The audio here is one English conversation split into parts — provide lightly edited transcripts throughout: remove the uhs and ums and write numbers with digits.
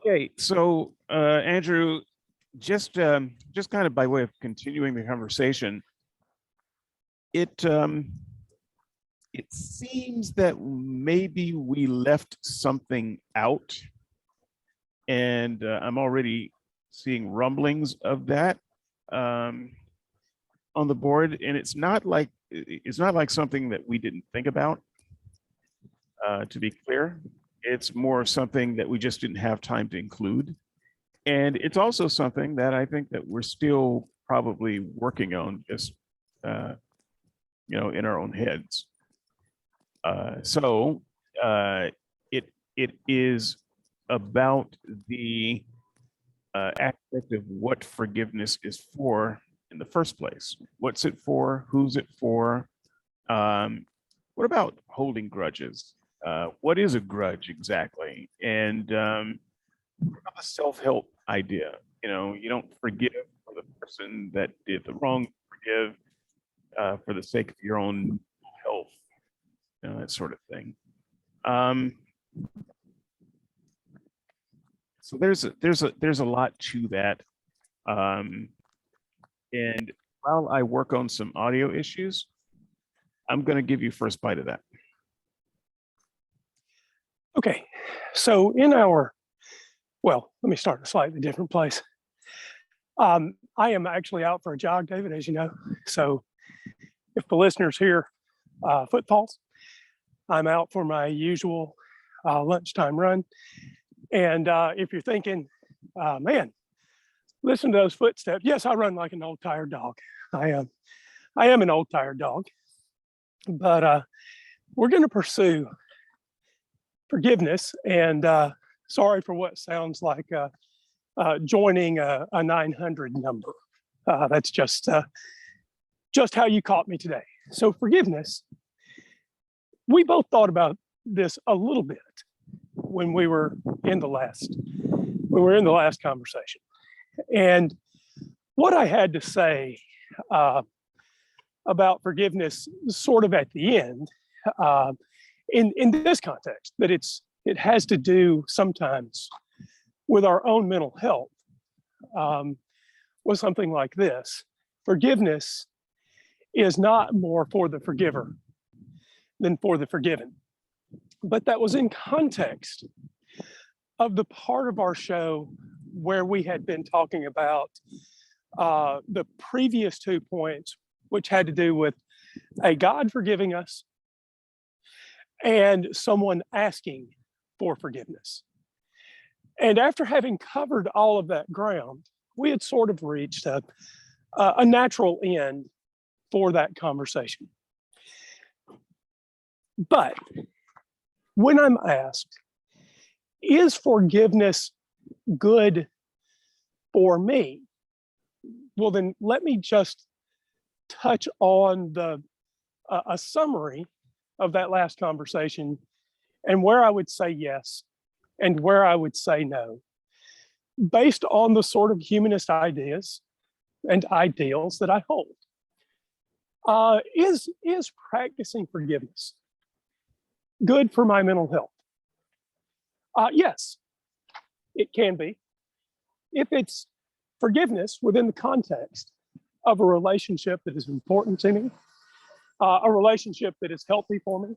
Okay, so Andrew, just kind of by way of continuing the conversation, it it seems that maybe we left something out, and I'm already seeing rumblings of that on the board, and it's not like something that we didn't think about. To be clear, it's more something that we just didn't have time to include. And it's also something that I think that we're still probably working on, just uh, in our own heads. So it is about the aspect of what forgiveness is for in the first place. What's it for? Who's it for? What about holding grudges? What is a grudge exactly? And what about the self-help idea? You don't forgive for the person that did the wrong, forgive for the sake of your own health, that sort of thing. So there's a lot to that. And while I work on some audio issues, I'm going to give you first bite of that. Okay, so let me start in a slightly different place. I am actually out for a jog, David, as you know. So if the listeners hear footfalls, I'm out for my usual lunchtime run. And if you're thinking, man, listen to those footsteps. Yes, I run like an old tired dog. I am an old tired dog. But we're going to pursue forgiveness. And sorry for what sounds like joining a 900 number. That's just how you caught me today. So forgiveness, we both thought about this a little bit when we were in the last conversation. And what I had to say about forgiveness sort of at the end, in this context, that it has to do sometimes with our own mental health, was something like this. Forgiveness is not more for the forgiver than for the forgiven. But that was in context of the part of our show where we had been talking about the previous 2 points, which had to do with a God forgiving us and someone asking for forgiveness. And after having covered all of that ground, we had sort of reached a natural end for that conversation. But when I'm asked, is forgiveness good for me? Well, then let me just touch on a summary of that last conversation and where I would say yes and where I would say no, based on the sort of humanist ideas and ideals that I hold. Is practicing forgiveness good for my mental health? Yes, it can be. If it's forgiveness within the context of a relationship that is important to me, a relationship that is healthy for me,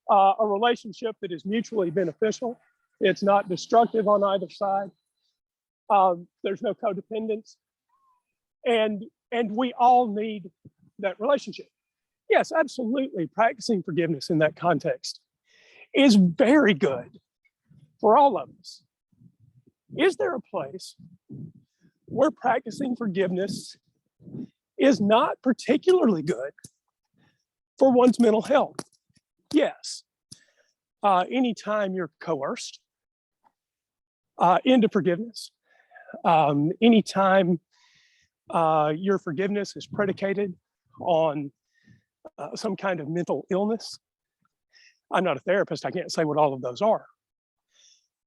a relationship that is mutually beneficial, it's not destructive on either side, there's no codependence, and we all need that relationship. Yes, absolutely, practicing forgiveness in that context is very good for all of us. Is there a place where practicing forgiveness is not particularly good for one's mental health? Yes. Anytime you're coerced into forgiveness, anytime your forgiveness is predicated on some kind of mental illness. I'm not a therapist, I can't say what all of those are,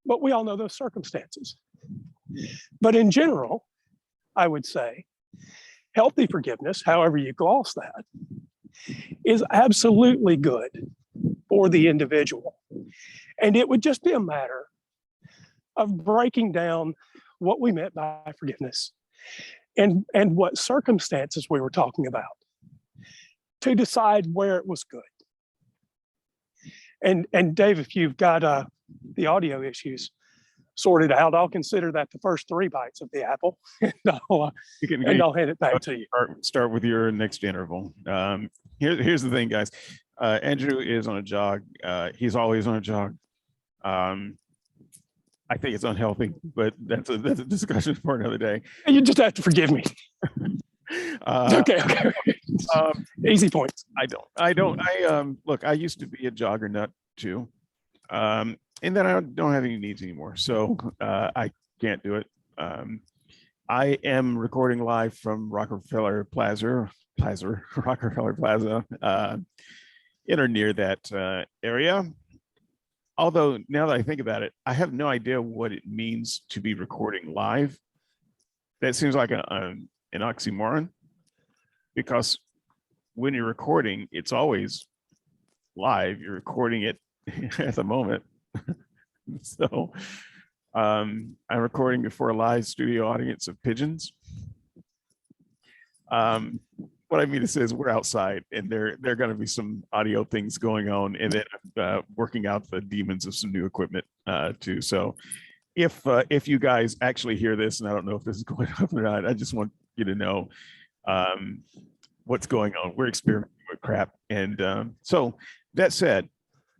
but we all know those circumstances. But in general, I would say healthy forgiveness, however you gloss that, is absolutely good for the individual. And it would just be a matter of breaking down what we meant by forgiveness and what circumstances we were talking about to decide where it was good. And Dave, if you've got the audio issues sorted out, I'll consider that the first 3 bites of the apple, and I'll hand it back to you. Start with your next interval. Here's the thing, guys. Andrew is on a jog. He's always on a jog. I think it's unhealthy, but that's a discussion for another day. You just have to forgive me. Okay. Easy points. Look, I used to be a jogger nut too. And then I don't have any needs anymore. So I can't do it. I am recording live from Rockefeller Plaza, in or near that area. Although now that I think about it, I have no idea what it means to be recording live. That seems like an oxymoron, because when you're recording, it's always live. You're recording it at the moment. So I'm recording before a live studio audience of pigeons. What I mean to say is we're outside, and there are going to be some audio things going on, and then working out the demons of some new equipment too. So if you guys actually hear this, and I don't know if this is going up or not, I just want you to know what's going on. We're experimenting with crap, and so that said,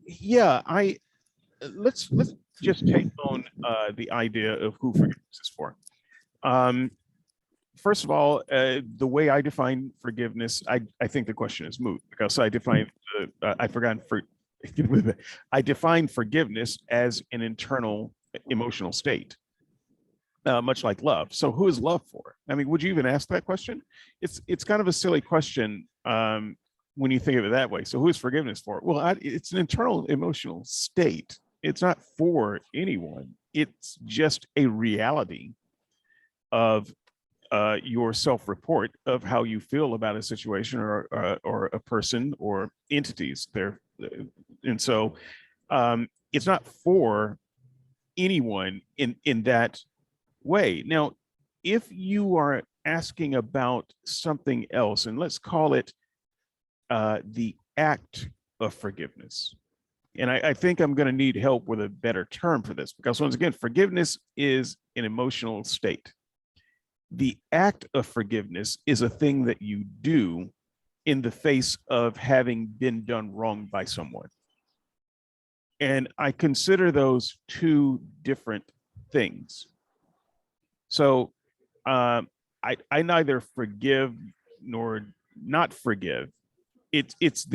yeah, let's just take on the idea of who forgiveness is for. First of all, the way I define forgiveness, I think the question is moot, because I define I define forgiveness as an internal emotional state, much like love. So who is love for? I mean, would you even ask that question? It's kind of a silly question when you think of it that way. So who is forgiveness for? Well, it's an internal emotional state. It's not for anyone. It's just a reality of your self-report of how you feel about a situation or a person or entities there. And so it's not for anyone in that way. Now, if you are asking about something else, and let's call it the act of forgiveness. And I think I'm going to need help with a better term for this, because once again, forgiveness is an emotional state. The act of forgiveness is a thing that you do in the face of having been done wrong by someone. And I consider those two different things. So I neither forgive nor not forgive. It is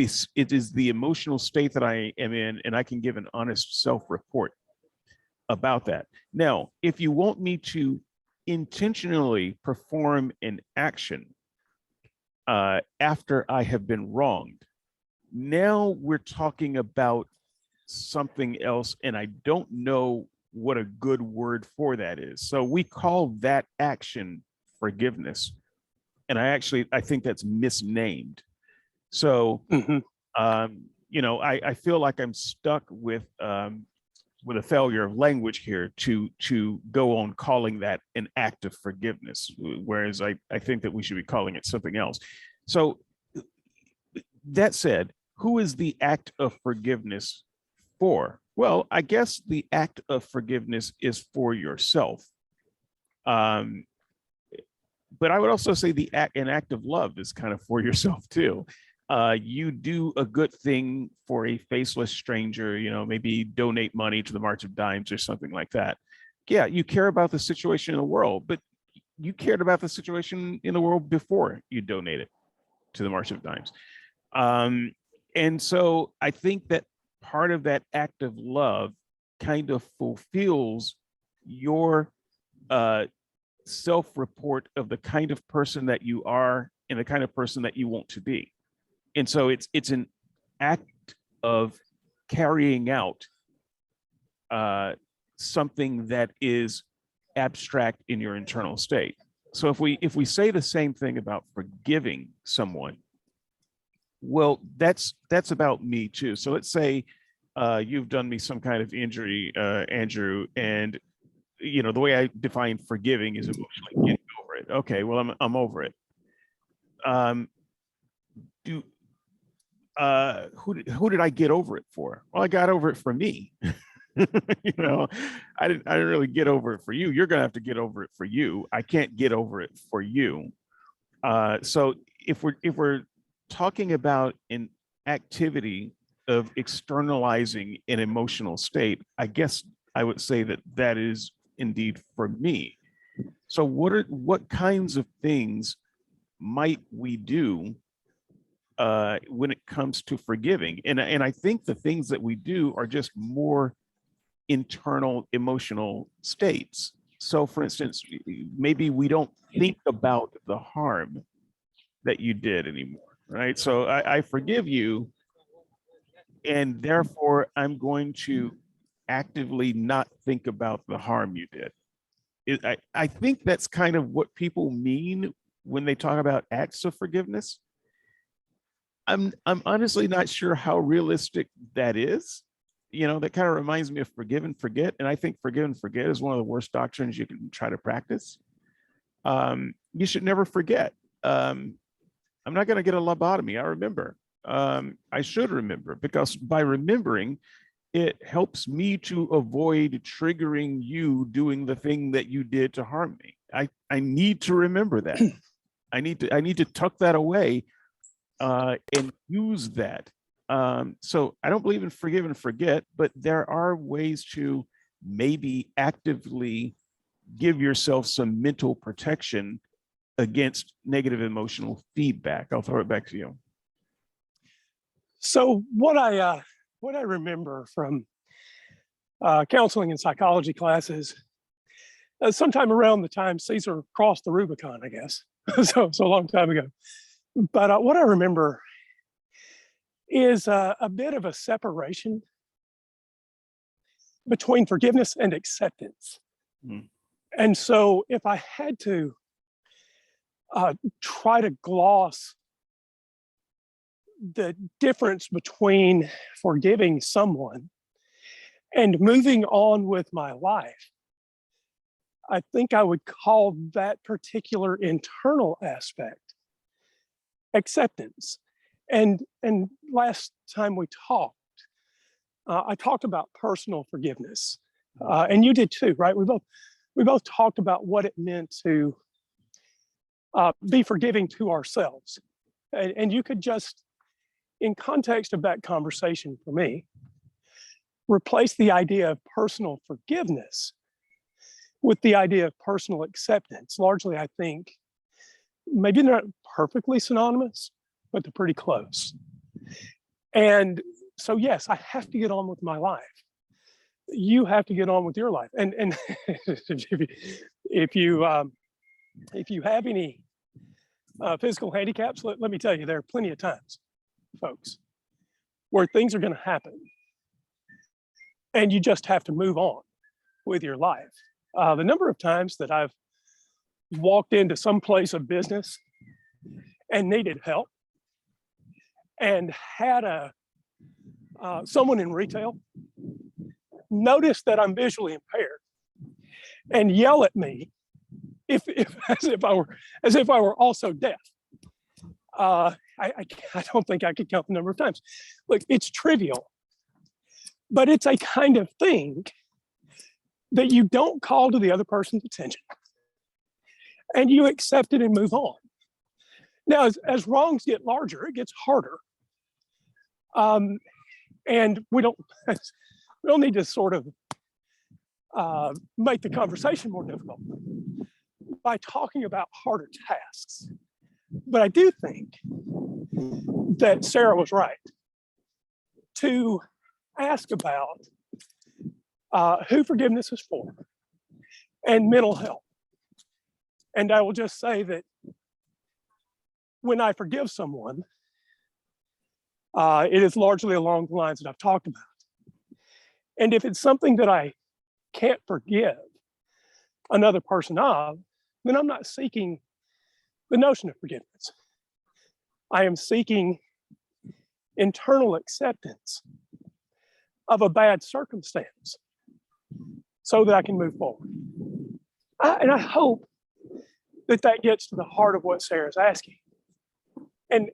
the emotional state that I am in, and I can give an honest self-report about that. Now, if you want me to intentionally perform an action after I have been wronged, now we're talking about something else, and I don't know what a good word for that is. So we call that action forgiveness, and I think that's misnamed. So I feel like I'm stuck with a failure of language here to go on calling that an act of forgiveness, whereas I think that we should be calling it something else. So that said, who is the act of forgiveness for? Well, I guess the act of forgiveness is for yourself. But I would also say an act of love is kind of for yourself too. You do a good thing for a faceless stranger, maybe donate money to the March of Dimes or something like that. Yeah, you care about the situation in the world, but you cared about the situation in the world before you donated to the March of Dimes. And so I think that part of that act of love kind of fulfills your self-report of the kind of person that you are and the kind of person that you want to be. And so it's an act of carrying out something that is abstract in your internal state. So if we say the same thing about forgiving someone, well, that's about me too. So let's say you've done me some kind of injury, Andrew, and the way I define forgiving is emotionally getting over it. Okay, well, I'm over it. Do who did I get over it for? Well, I got over it for me. I didn't really get over it for you. You're gonna have to get over it for you. I can't get over it for you. So if we're talking about an activity of externalizing an emotional state, I guess I would say that is indeed for me. So what kinds of things might we do when it comes to forgiving? And I think the things that we do are just more internal emotional states. So for instance, maybe we don't think about the harm that you did anymore, right? So I forgive you, and therefore I'm going to actively not think about the harm you did. I think that's kind of what people mean when they talk about acts of forgiveness. I'm honestly not sure how realistic that is. That kind of reminds me of forgive and forget. And I think forgive and forget is one of the worst doctrines you can try to practice. You should never forget. I'm not going to get a lobotomy. I remember. I should remember, because by remembering, it helps me to avoid triggering you doing the thing that you did to harm me. I need to remember that. I need to tuck that away and use that. So I don't believe in forgive and forget, but there are ways to maybe actively give yourself some mental protection against negative emotional feedback. I'll throw it back to you. So what I remember from counseling and psychology classes, sometime around the time Caesar crossed the Rubicon, I guess, so a long time ago. But what I remember is a bit of a separation between forgiveness and acceptance. Mm. And so if I had to try to gloss the difference between forgiving someone and moving on with my life, I think I would call that particular internal aspect acceptance. And last time we talked, I talked about personal forgiveness, and you did too, right? We both talked about what it meant to be forgiving to ourselves, and you could just, in context of that conversation for me, replace the idea of personal forgiveness with the idea of personal acceptance. Largely, I think, maybe they're not perfectly synonymous, but they're pretty close. And so, yes, I have to get on with my life. You have to get on with your life. And if you have any physical handicaps, let me tell you, there are plenty of times, folks, where things are going to happen, and you just have to move on with your life. The number of times that I've walked into some place of business and needed help, and had someone in retail notice that I'm visually impaired and yell at me as if I were also deaf. I don't think I could count the number of times. Look, it's trivial, but it's a kind of thing that you don't call to the other person's attention, and you accept it and move on. Now, as wrongs get larger, it gets harder. And we don't need to sort of make the conversation more difficult by talking about harder tasks. But I do think that Sarah was right to ask about who forgiveness is for and mental health. And I will just say that when I forgive someone, it is largely along the lines that I've talked about. And if it's something that I can't forgive another person of, then I'm not seeking the notion of forgiveness. I am seeking internal acceptance of a bad circumstance so that I can move forward. And I hope that gets to the heart of what Sarah's asking. And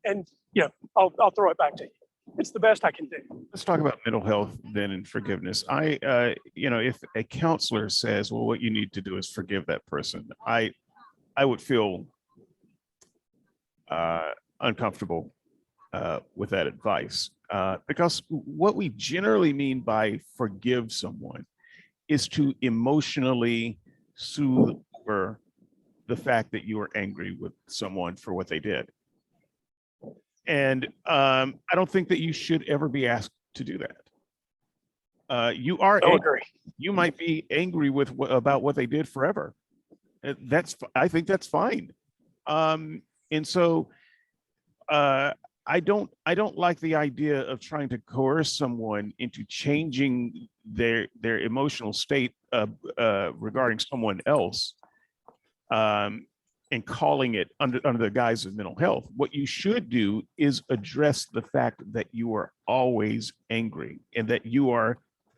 I'll throw it back to you. It's the best I can do. Let's talk about mental health then and forgiveness. If a counselor says, well, what you need to do is forgive that person, I would feel uncomfortable with that advice, because what we generally mean by forgive someone is to emotionally soothe over the fact that you are angry with someone for what they did. And I don't think that you should ever be asked to do that. You are angry. You might be angry about what they did forever. I think that's fine. And so I don't like the idea of trying to coerce someone into changing their emotional state regarding someone else, and calling it under the guise of mental health. What you should do is address the fact that you are always angry, and that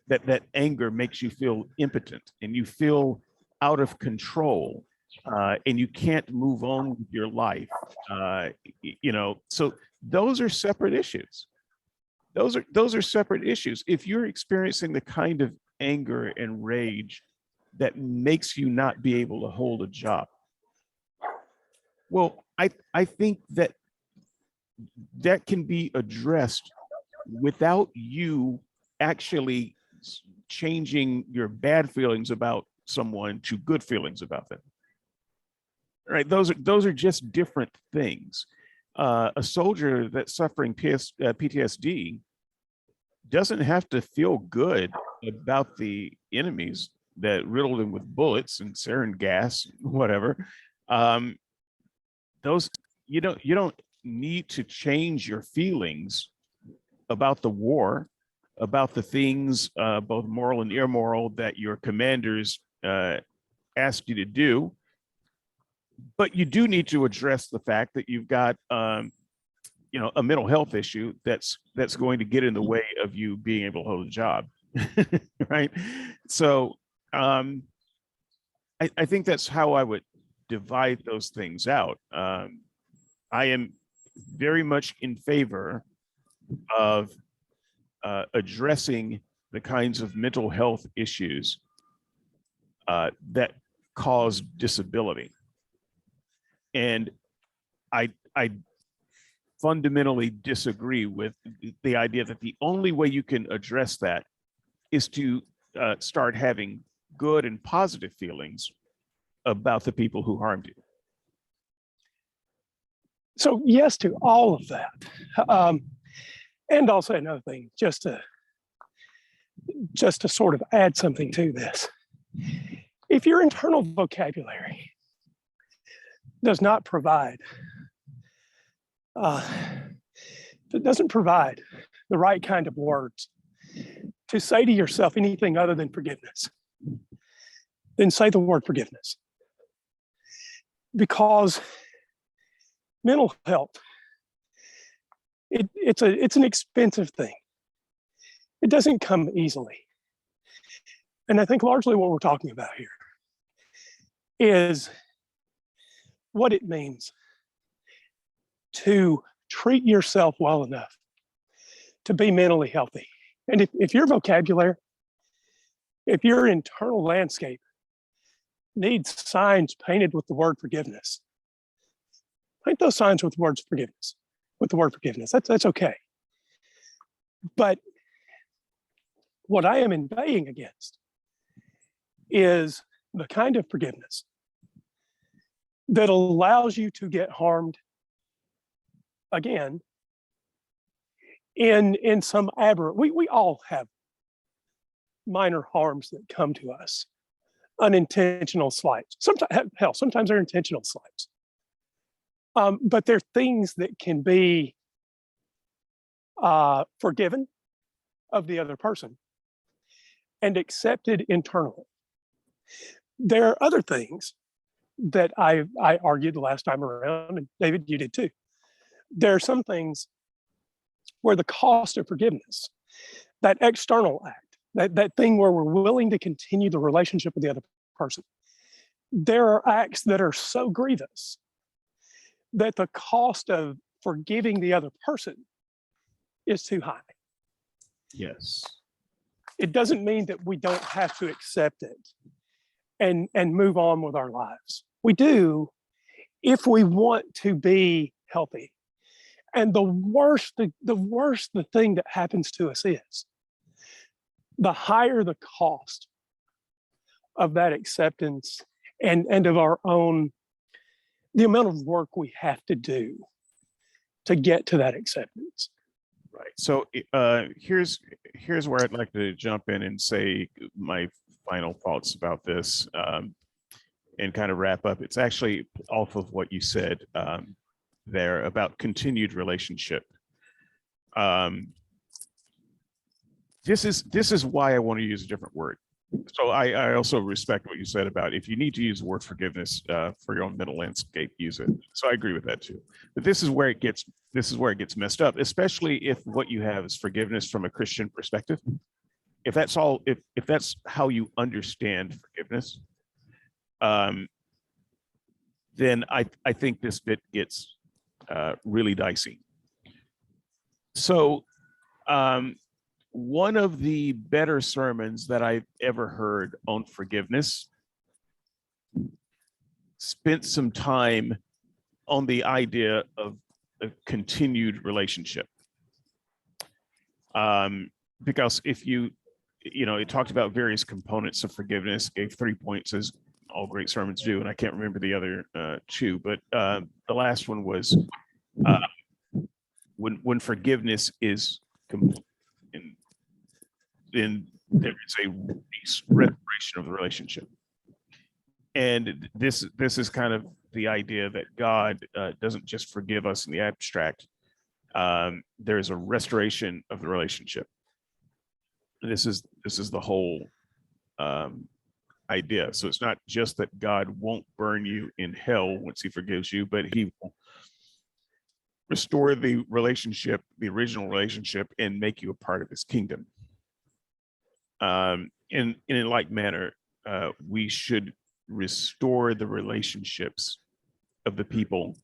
that anger makes you feel impotent and you feel out of control, and you can't move on with your life. So those are separate issues. Those are separate issues. If you're experiencing the kind of anger and rage that makes you not be able to hold a job, well, I think that can be addressed without you actually changing your bad feelings about someone to good feelings about them. Right? Those are just different things. A soldier that's suffering PTSD doesn't have to feel good about the enemies that riddled him with bullets and sarin gas, whatever. You don't need to change your feelings about the war, about the things, both moral and immoral, that your commanders asked you to do. But you do need to address the fact that you've got a mental health issue that's going to get in the way of you being able to hold a job. Right? So I think that's how I would divide those things out. I am very much in favor of addressing the kinds of mental health issues that cause disability. And I fundamentally disagree with the idea that the only way you can address that is to start having good and positive feelings about the people who harmed you. So yes to all of that. And I'll say another thing, just to sort of add something to this. If your internal vocabulary does not provide, it doesn't provide the right kind of words to say to yourself anything other than forgiveness, then say the word forgiveness. Because mental health, it's an expensive thing. It doesn't come easily. And I think largely what we're talking about here is what it means to treat yourself well enough to be mentally healthy. And if your vocabulary, if your internal landscape needs signs painted with the word forgiveness, paint those signs with words forgiveness, with the word forgiveness. That's okay. But what I am inveighing against is the kind of forgiveness that allows you to get harmed again in some aberrant. We all have minor harms that come to us, unintentional slights. Sometimes they're intentional slights. But they're things that can be forgiven of the other person and accepted internally. There are other things that I argued the last time around, and David, you did too. There are some things where the cost of forgiveness, that external act, that thing where we're willing to continue the relationship with the other person, there are acts that are so grievous that the cost of forgiving the other person is too high. Yes. It doesn't mean that we don't have to accept it and move on with our lives. We do if we want to be healthy. And the worse the thing that happens to us is, the higher the cost of that acceptance and of our own, the amount of work we have to do to get to that acceptance. Right. So here's where I'd like to jump in and say my final thoughts about this, and kind of wrap up. It's actually off of what you said there about continued relationship. This is why I want to use a different word. So I also respect what you said about if you need to use the word forgiveness for your own mental landscape, use it. So I agree with that too. But this is where it gets messed up, especially if what you have is forgiveness from a Christian perspective. If that's all, if that's how you understand forgiveness, then I think this bit gets really dicey. So one of the better sermons that I've ever heard on forgiveness spent some time on the idea of a continued relationship. Because if it talked about various components of forgiveness, gave 3 points as all great sermons do, and I can't remember the other two, but the last one was when forgiveness is complete, then there is a restoration of the relationship. And this is kind of the idea that God doesn't just forgive us in the abstract. There is a restoration of the relationship. This is the whole idea. So it's not just that God won't burn you in hell once he forgives you, but he will restore the relationship, the original relationship, and make you a part of his kingdom. In like manner, we should restore the relationships of the people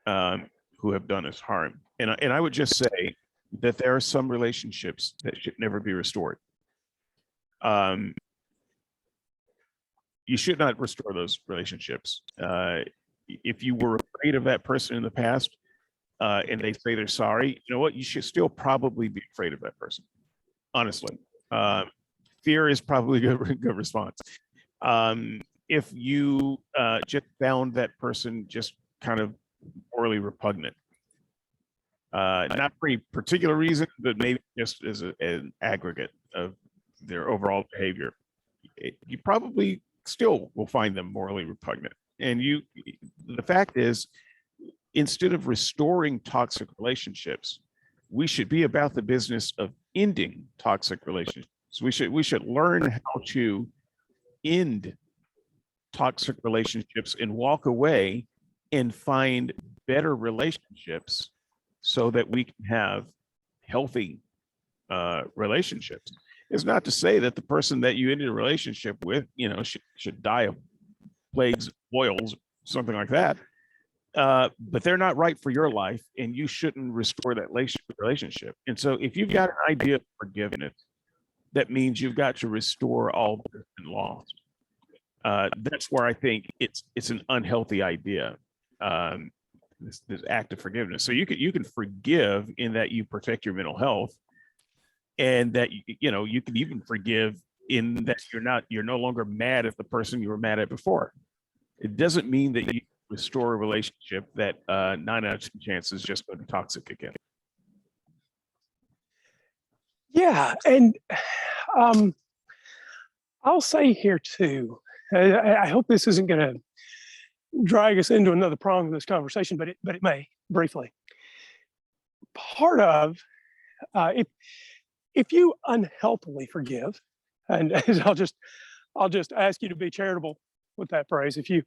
who have done us harm. And I would just say that there are some relationships that should never be restored. You should not restore those relationships. If you were afraid of that person in the past, and they say they're sorry, you know what? You should still probably be afraid of that person. Honestly, fear is probably a good response. If you just found that person just kind of morally repugnant, not for any particular reason, but maybe just as an aggregate of their overall behavior, you probably still will find them morally repugnant. And the fact is, instead of restoring toxic relationships, we should be about the business of ending toxic relationships. We should learn how to end toxic relationships and walk away and find better relationships so that we can have healthy relationships. It's not to say that the person that you ended a relationship with, should die of plagues, boils, something like that. But they're not right for your life, and you shouldn't restore that relationship. And so if you've got an idea of forgiveness, that means you've got to restore all that has been lost. That's where I think it's an unhealthy idea, this act of forgiveness. So you can forgive in that you protect your mental health, and that you can even forgive in that you're no longer mad at the person you were mad at before. It doesn't mean that you restore a relationship that 9 out of 10 chances just going to be toxic again. Yeah, and I'll say here too, I hope this isn't going to drag us into another prong of this conversation, but it may briefly. Part of if you unhealthily forgive, and I'll just ask you to be charitable with that phrase. If you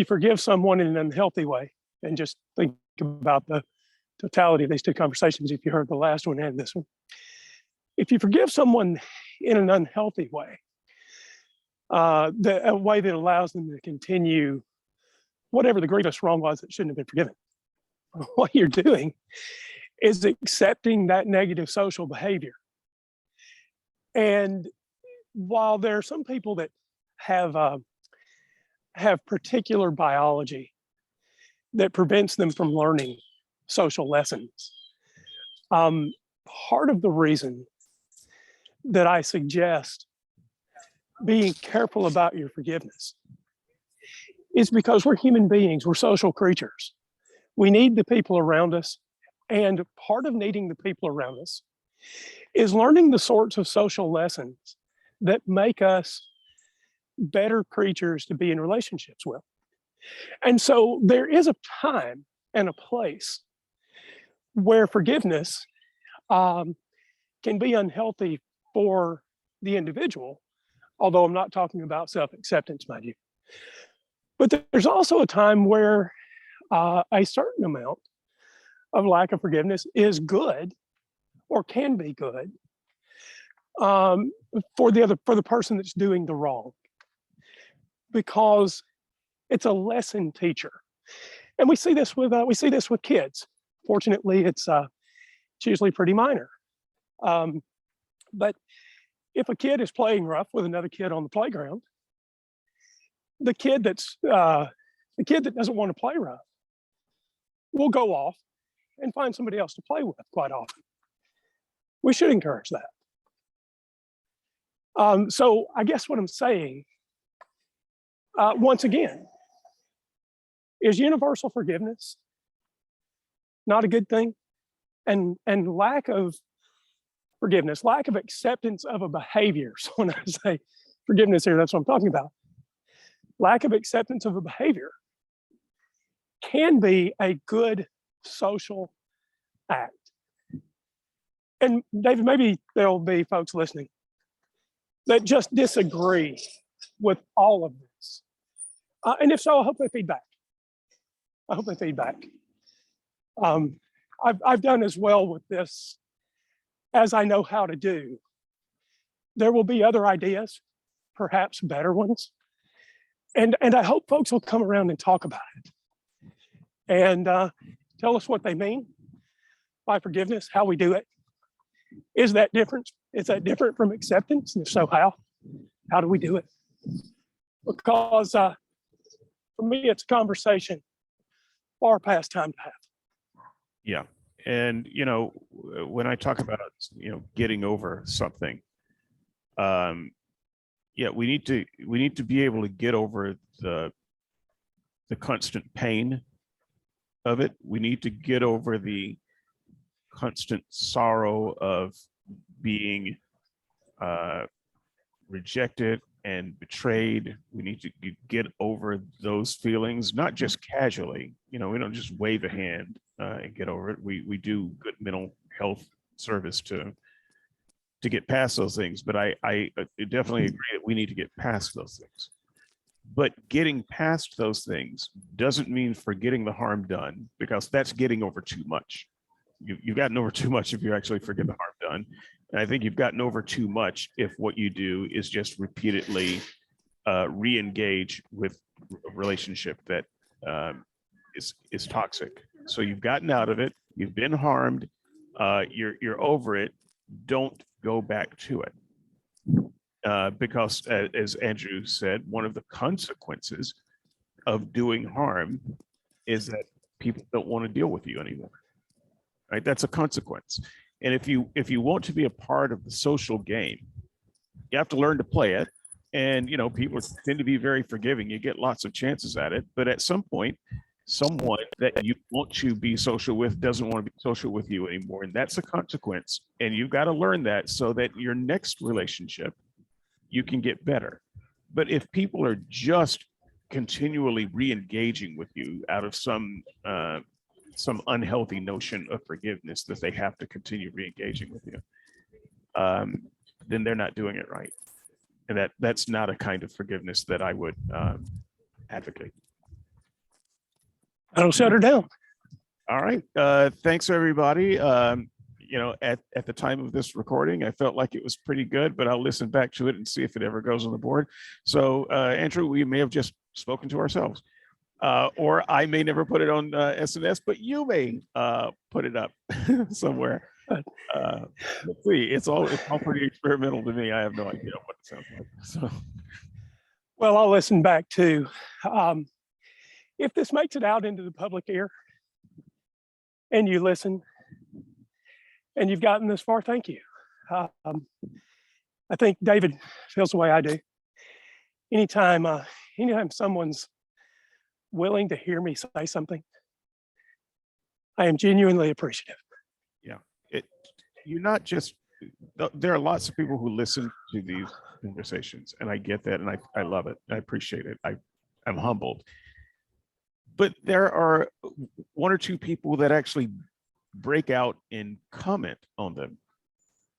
forgive someone in an unhealthy way, and just think about the totality of these two conversations, if you heard the last one and this one, if you forgive someone in an unhealthy way, a way that allows them to continue whatever the grievous wrong was that shouldn't have been forgiven. What you're doing is accepting that negative social behavior. And while there are some people that have particular biology that prevents them from learning social lessons, part of the reason that I suggest being careful about your forgiveness is because we're human beings, we're social creatures. We need the people around us, and part of needing the people around us is learning the sorts of social lessons that make us better creatures to be in relationships with. And so there is a time and a place where forgiveness can be unhealthy for the individual, although I'm not talking about self-acceptance, mind you. But there's also a time where a certain amount of lack of forgiveness is good or can be good for the person that's doing the wrong, because it's a lesson teacher. And we see this with kids. Fortunately, it's usually pretty minor. But if a kid is playing rough with another kid on the playground, the kid that doesn't want to play rough will go off and find somebody else to play with quite often. We should encourage that. So I guess what I'm saying, once again, is universal forgiveness not a good thing? And lack of forgiveness, lack of acceptance of a behavior. So when I say forgiveness here, that's what I'm talking about. Lack of acceptance of a behavior can be a good social act. And David, maybe there'll be folks listening that just disagree with all of this. And if so, I hope they feedback. I've done as well with this as I know how to do. There will be other ideas, perhaps better ones. And I hope folks will come around and talk about it and tell us what they mean by forgiveness, how we do it. Is that different? Is that different from acceptance? And if so, how? How do we do it? Because for me, it's a conversation far past time to have. Yeah. And, when I talk about, getting over something, we need to be able to get over the constant pain of it. We need to get over the constant sorrow of being rejected and betrayed. We need to get over those feelings, not just casually. We don't just wave a hand and get over it. We do good mental health service to get past those things. But I definitely agree that we need to get past those things. But getting past those things doesn't mean forgetting the harm done, because that's getting over too much. You've gotten over too much if you actually forget the harm done. And I think you've gotten over too much if what you do is just repeatedly re-engage with a relationship that is toxic. So you've gotten out of it. You've been harmed. You're over it. Don't go back to it. Because as Andrew said, one of the consequences of doing harm is that people don't want to deal with you anymore. Right? That's a consequence. And if you want to be a part of the social game, you have to learn to play it. And people tend to be very forgiving. You get lots of chances at it, but at some point, someone that you want to be social with doesn't want to be social with you anymore, and that's a consequence. And you've got to learn that so that your next relationship, you can get better. But if people are just continually re-engaging with you out of some unhealthy notion of forgiveness that they have to continue re-engaging with you, then they're not doing it right. And that's not a kind of forgiveness that I would advocate. I don't shut her down. All right. Thanks, everybody. at the time of this recording, I felt like it was pretty good, but I'll listen back to it and see if it ever goes on the board. So, Andrew, we may have just spoken to ourselves. Or I may never put it on SNS, but you may put it up somewhere. Let's see. It's all pretty experimental to me. I have no idea what it sounds like. So, Well, I'll listen back too. If this makes it out into the public ear and you listen and you've gotten this far, thank you. I think David feels the way I do. Anytime someone's willing to hear me say something, I am genuinely appreciative. Yeah, you're not just, there are lots of people who listen to these conversations, and I get that, and I love it. I appreciate it. I'm humbled. But there are one or two people that actually break out and comment on them.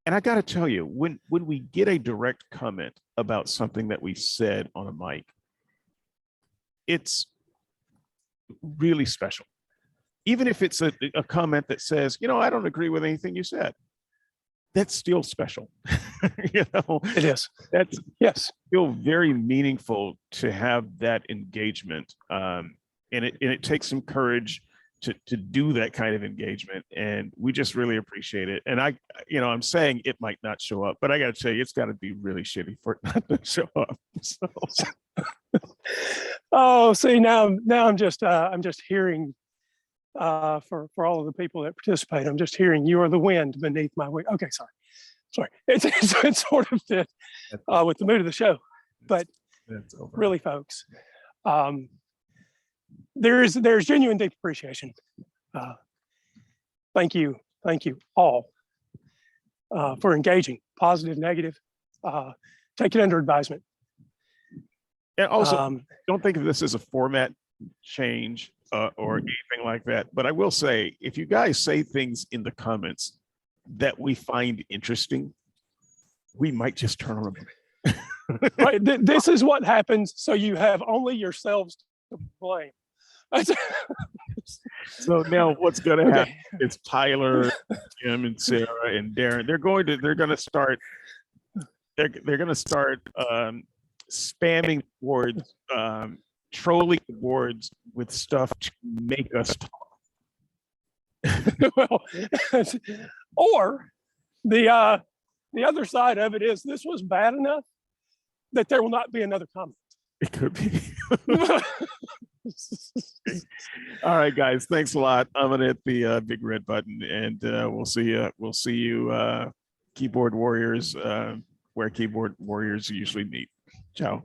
And I got to tell you, when we get a direct comment about something that we said on a mic, it's really special. Even if it's a comment that says, I don't agree with anything you said, that's still special. It is. That's yes, still very meaningful to have that engagement. And it takes some courage to do that kind of engagement, and we just really appreciate it. And I'm saying it might not show up, but I got to tell you, it's got to be really shitty for it not to show up. So. Oh, see, now I'm just hearing for all of the people that participate. I'm just hearing "You are the wind beneath my wing." Okay, sorry. It's sort of fit with the mood of the show, but really, folks. There's genuine deep appreciation. Thank you all for engaging, positive, negative. Take it under advisement. And also, don't think of this as a format change or anything like that. But I will say, if you guys say things in the comments that we find interesting, we might just turn on them. Right. This is what happens. So you have only yourselves to blame. So now what's going to happen is Tyler, Jim, and Sarah and Darren, they're going to start spamming boards, trolling the boards with stuff to make us talk. Well, or the other side of it is this was bad enough that there will not be another comment. It could be. All right, guys. Thanks a lot. I'm gonna hit the big red button, and we'll see you. We'll see you, keyboard warriors, where keyboard warriors usually meet. Ciao.